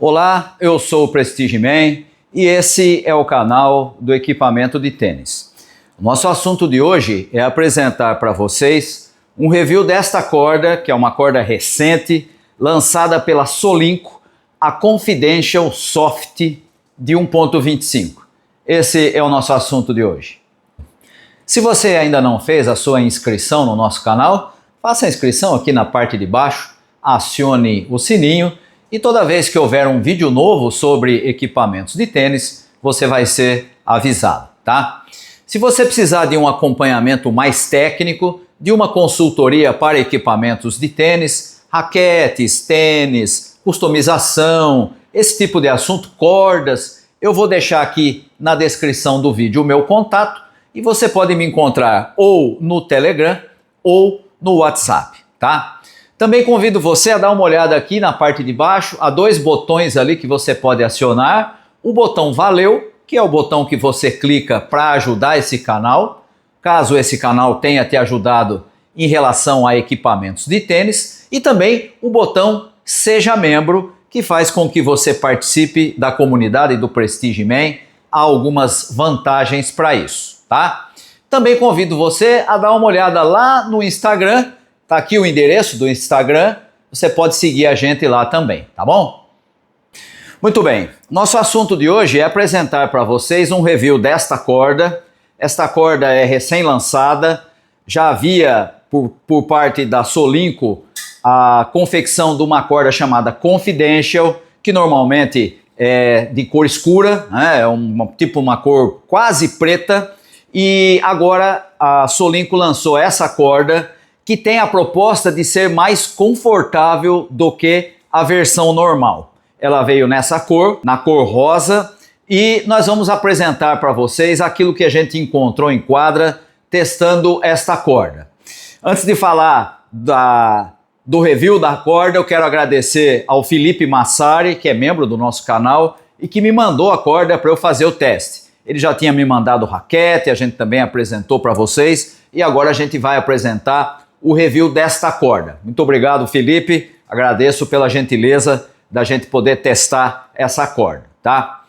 Olá, eu sou o Prestige Man e esse é o canal do equipamento de tênis. O nosso assunto de hoje é apresentar para vocês um review desta corda, que é uma corda recente, lançada pela Solinco, a Confidential Soft de 1.25. Esse é o nosso assunto de hoje. Se você ainda não fez a sua inscrição no nosso canal, faça a inscrição aqui na parte de baixo, acione o sininho e toda vez que houver um vídeo novo sobre equipamentos de tênis, você vai ser avisado, tá? Se você precisar de um acompanhamento mais técnico, de uma consultoria para equipamentos de tênis, raquetes, tênis, customização, esse tipo de assunto, cordas, eu vou deixar aqui na descrição do vídeo o meu contato e você pode me encontrar ou no Telegram ou no WhatsApp, tá? Também convido você a dar uma olhada aqui na parte de baixo, há dois botões ali que você pode acionar. O botão Valeu, que é o botão que você clica para ajudar esse canal, caso esse canal tenha te ajudado em relação a equipamentos de tênis, e também o botão Seja Membro, que faz com que você participe da comunidade do Prestige Man. Há algumas vantagens para isso, tá? Também convido você a dar uma olhada lá no Instagram. Tá aqui o endereço do Instagram, você pode seguir a gente lá também, tá bom? Muito bem, nosso assunto de hoje é apresentar para vocês um review desta corda. Esta corda é recém-lançada, já havia por parte da Solinco a confecção de uma corda chamada Confidential, que normalmente é de cor escura, né? É tipo uma cor quase preta, e agora a Solinco lançou essa corda que tem a proposta de ser mais confortável do que a versão normal. Ela veio nessa cor, na cor rosa, e nós vamos apresentar para vocês aquilo que a gente encontrou em quadra testando esta corda. Antes de falar do review da corda, eu quero agradecer ao Felipe Massari, que é membro do nosso canal e que me mandou a corda para eu fazer o teste. Ele já tinha me mandado raquete, a gente também apresentou para vocês e agora a gente vai apresentar o review desta corda. Muito obrigado, Felipe, agradeço pela gentileza da gente poder testar essa corda, tá?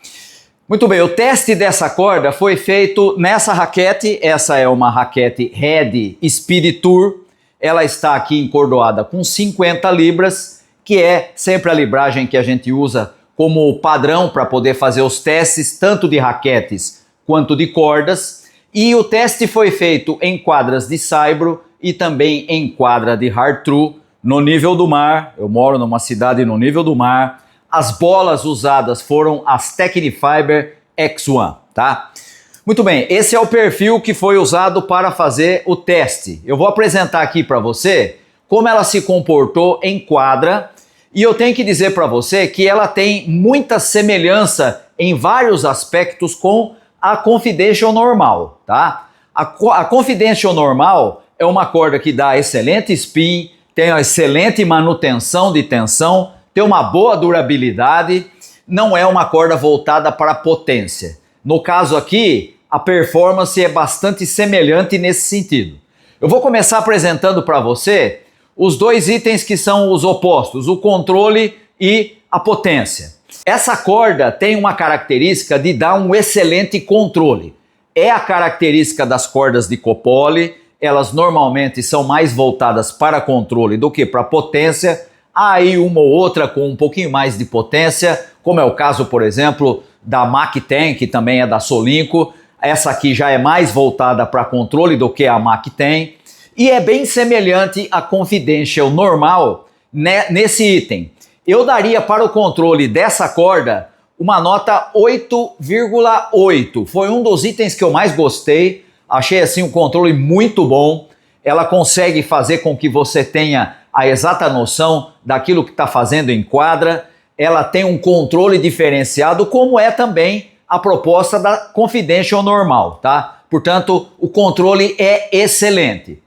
Muito bem, o teste dessa corda foi feito nessa raquete. Essa é uma raquete Red Speed Tour, ela está aqui encordoada com 50 libras, que é sempre a libragem que a gente usa como padrão para poder fazer os testes, tanto de raquetes quanto de cordas, e o teste foi feito em quadras de saibro e também em quadra de hard true, no nível do mar. Eu moro numa cidade no nível do mar. As bolas usadas foram as Tecnifiber X1, tá? Muito bem, esse é o perfil que foi usado para fazer o teste. Eu vou apresentar aqui para você como ela se comportou em quadra, e eu tenho que dizer para você que ela tem muita semelhança em vários aspectos com a Confidential normal, tá? A Confidential normal é uma corda que dá excelente spin, tem uma excelente manutenção de tensão, tem uma boa durabilidade, não é uma corda voltada para potência. No caso aqui, a performance é bastante semelhante nesse sentido. Eu vou começar apresentando para você os dois itens que são os opostos, o controle e a potência. Essa corda tem uma característica de dar um excelente controle. É a característica das cordas de Coppoly. Elas normalmente são mais voltadas para controle do que para potência. Há aí uma ou outra com um pouquinho mais de potência, como é o caso, por exemplo, da Mac-10, que também é da Solinco. Essa aqui já é mais voltada para controle do que a Mac-10. E é bem semelhante à Confidential normal nesse item. Eu daria para o controle dessa corda uma nota 8,8. Foi um dos itens que eu mais gostei. Achei assim um controle muito bom. Ela consegue fazer com que você tenha a exata noção daquilo que está fazendo em quadra. Ela tem um controle diferenciado, como é também a proposta da Confidential normal, tá? Portanto, o controle é excelente.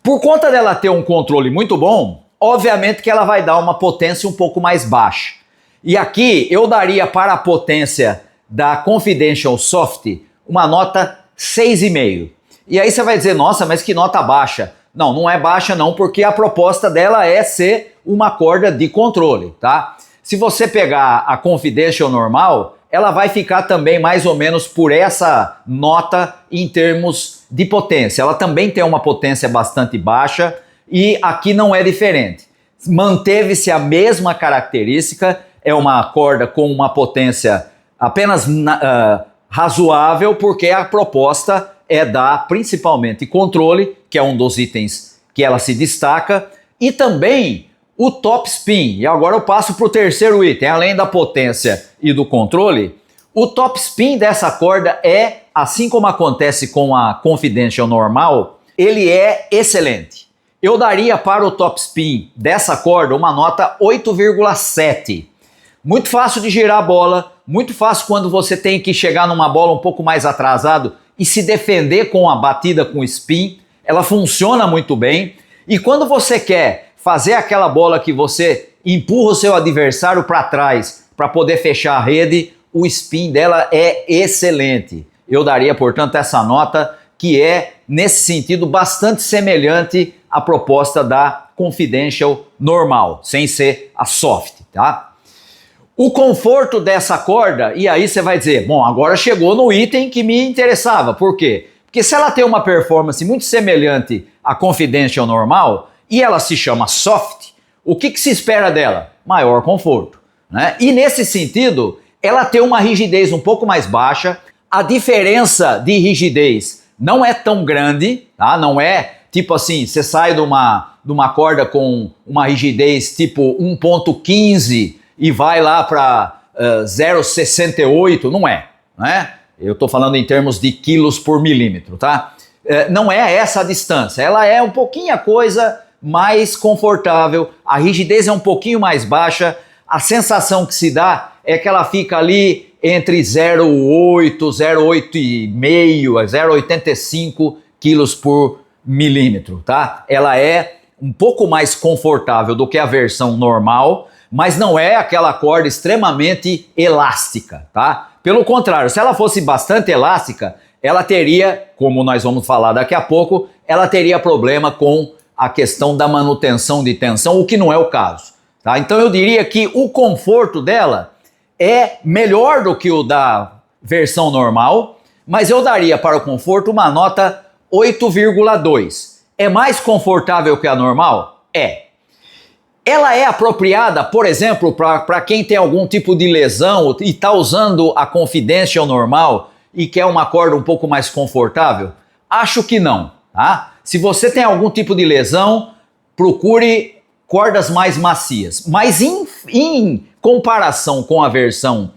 Por conta dela ter um controle muito bom, obviamente que ela vai dar uma potência um pouco mais baixa. E aqui eu daria para a potência da Confidential Soft uma nota 6,5. E aí você vai dizer, nossa, mas que nota baixa. Não, não é baixa não, porque a proposta dela é ser uma corda de controle, tá? se você pegar a Confidential normal, ela vai ficar também mais ou menos por essa nota em termos de potência. Ela também tem uma potência bastante baixa e aqui não é diferente. Manteve-se a mesma característica, é uma corda com uma potência apenas razoável, porque a proposta é dar principalmente controle, que é um dos itens que ela se destaca, e também o top spin. E agora eu passo para o terceiro item, além da potência e do controle, o top spin dessa corda é, assim como acontece com a Confidential normal, ele é excelente. Eu daria para o top spin dessa corda uma nota 8,7. Muito fácil de girar a bola, muito fácil quando você tem que chegar numa bola um pouco mais atrasado e se defender com a batida com spin. Ela funciona muito bem. E quando você quer fazer aquela bola que você empurra o seu adversário para trás para poder fechar a rede, o spin dela é excelente. Eu daria, portanto, essa nota que é, nesse sentido, bastante semelhante à proposta da Confidential normal, sem ser a soft, tá? O conforto dessa corda, e aí você vai dizer, bom, agora chegou no item que me interessava. Por quê? Porque se ela tem uma performance muito semelhante à Confidential normal, e ela se chama soft, o que se espera dela? Maior conforto, né? E nesse sentido, ela tem uma rigidez um pouco mais baixa, a diferença de rigidez não é tão grande, tá? Não é tipo assim, você sai de uma corda com uma rigidez tipo 1,15 e vai lá para 0,68, não é, né? Eu estou falando em termos de quilos por milímetro, tá? Não é essa a distância, ela é um pouquinho a coisa mais confortável, a rigidez é um pouquinho mais baixa, a sensação que se dá é que ela fica ali entre 0,8, 0,8,5 a 0,85 quilos por milímetro, tá? Ela é um pouco mais confortável do que a versão normal, mas não é aquela corda extremamente elástica, tá? Pelo contrário, se ela fosse bastante elástica, ela teria, como nós vamos falar daqui a pouco, ela teria problema com a questão da manutenção de tensão, o que não é o caso, tá? Então eu diria que o conforto dela é melhor do que o da versão normal, mas eu daria para o conforto uma nota 8,2. É mais confortável que a normal? É. Ela é apropriada, por exemplo, para quem tem algum tipo de lesão e está usando a Confidential normal e quer uma corda um pouco mais confortável? Acho que não, tá? Se você tem algum tipo de lesão, procure cordas mais macias. Mas em comparação com a versão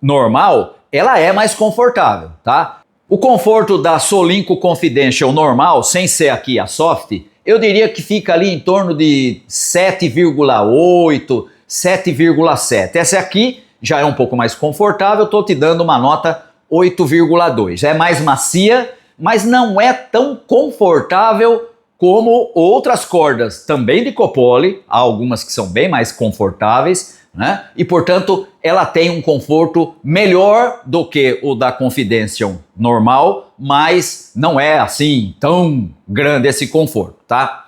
normal, ela é mais confortável, tá? O conforto da Solinco Confidential normal, sem ser aqui a soft, eu diria que fica ali em torno de 7,8, 7,7. Essa aqui já é um pouco mais confortável, estou te dando uma nota 8,2. É mais macia, mas não é tão confortável como outras cordas, também de Copoli, há algumas que são bem mais confortáveis, né? E, portanto, ela tem um conforto melhor do que o da Confidential normal, mas não é assim tão grande esse conforto, tá?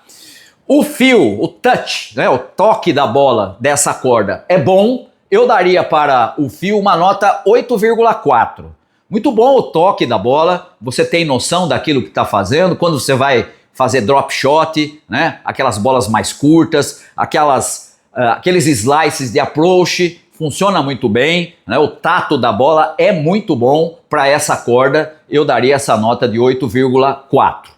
O feel, o touch, né, o toque da bola dessa corda é bom. Eu daria para o feel uma nota 8,4. Muito bom o toque da bola, você tem noção daquilo que está fazendo, quando você vai fazer drop shot, né, aquelas bolas mais curtas, aqueles slices de approach, funciona muito bem, né? O tato da bola é muito bom para essa corda, eu daria essa nota de 8,4.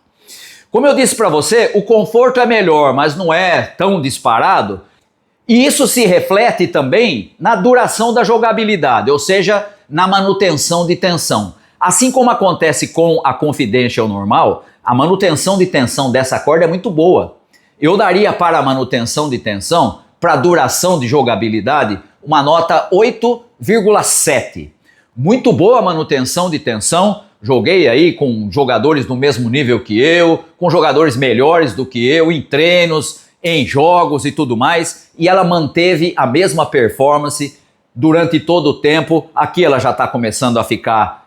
Como eu disse para você, o conforto é melhor, mas não é tão disparado, e isso se reflete também na duração da jogabilidade, ou seja, na manutenção de tensão. Assim como acontece com a Confidential normal, a manutenção de tensão dessa corda é muito boa. Eu daria para a manutenção de tensão, para a duração de jogabilidade, uma nota 8,7. Muito boa a manutenção de tensão, joguei aí com jogadores do mesmo nível que eu, com jogadores melhores do que eu, em treinos, em jogos e tudo mais, e ela manteve a mesma performance durante todo o tempo. Aqui ela já está começando a ficar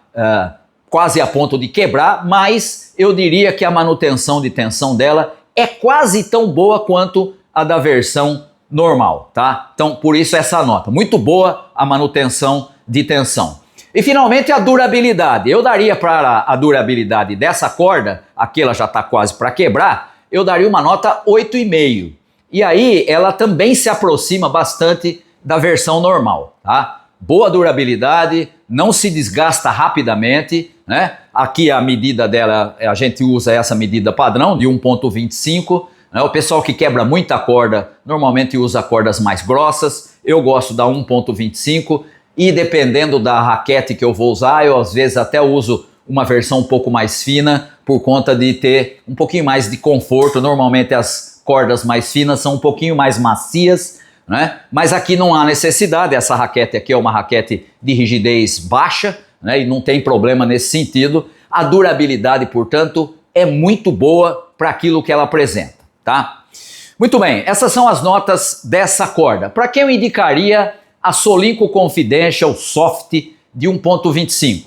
quase a ponto de quebrar, mas eu diria que a manutenção de tensão dela é quase tão boa quanto a da versão normal, tá? Então, por isso essa nota. Muito boa a manutenção de tensão. E finalmente a durabilidade. Eu daria para a durabilidade dessa corda, aqui ela já está quase para quebrar, eu daria uma nota 8,5. E aí ela também se aproxima bastante da versão normal, tá? Boa durabilidade, não se desgasta rapidamente, né? Aqui a medida dela, a gente usa essa medida padrão de 1,25. Né? O pessoal que quebra muita corda normalmente usa cordas mais grossas. Eu gosto da 1,25 e dependendo da raquete que eu vou usar, eu às vezes até uso uma versão um pouco mais fina por conta de ter um pouquinho mais de conforto. Normalmente as cordas mais finas são um pouquinho mais macias, né? Mas aqui não há necessidade, essa raquete aqui é uma raquete de rigidez baixa, né? E não tem problema nesse sentido. A durabilidade, portanto, é muito boa para aquilo que ela apresenta, tá? Muito bem, essas são as notas dessa corda. Para quem eu indicaria a Solinco Confidential Soft de 1,25?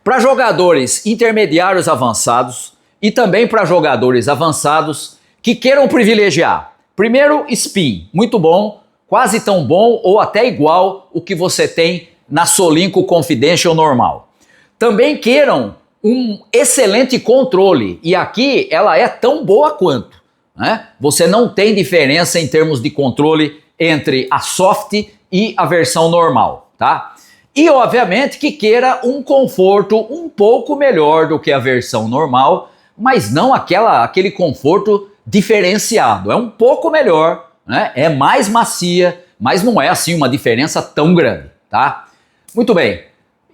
Para jogadores intermediários avançados e também para jogadores avançados que queiram privilegiar. Primeiro, spin, muito bom, quase tão bom ou até igual o que você tem na Solinco Confidential normal. Também queiram um excelente controle, e aqui ela é tão boa quanto, né? Você não tem diferença em termos de controle entre a soft e a versão normal, tá? E obviamente que queira um conforto um pouco melhor do que a versão normal, mas não aquele conforto diferenciado, é um pouco melhor, né? É mais macia, mas não é assim uma diferença tão grande, tá? Muito bem,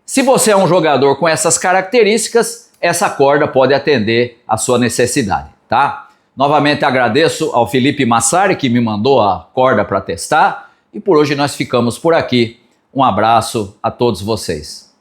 se você é um jogador com essas características, essa corda pode atender a sua necessidade, tá? Novamente agradeço ao Felipe Massari que me mandou a corda para testar e por hoje nós ficamos por aqui. Um abraço a todos vocês.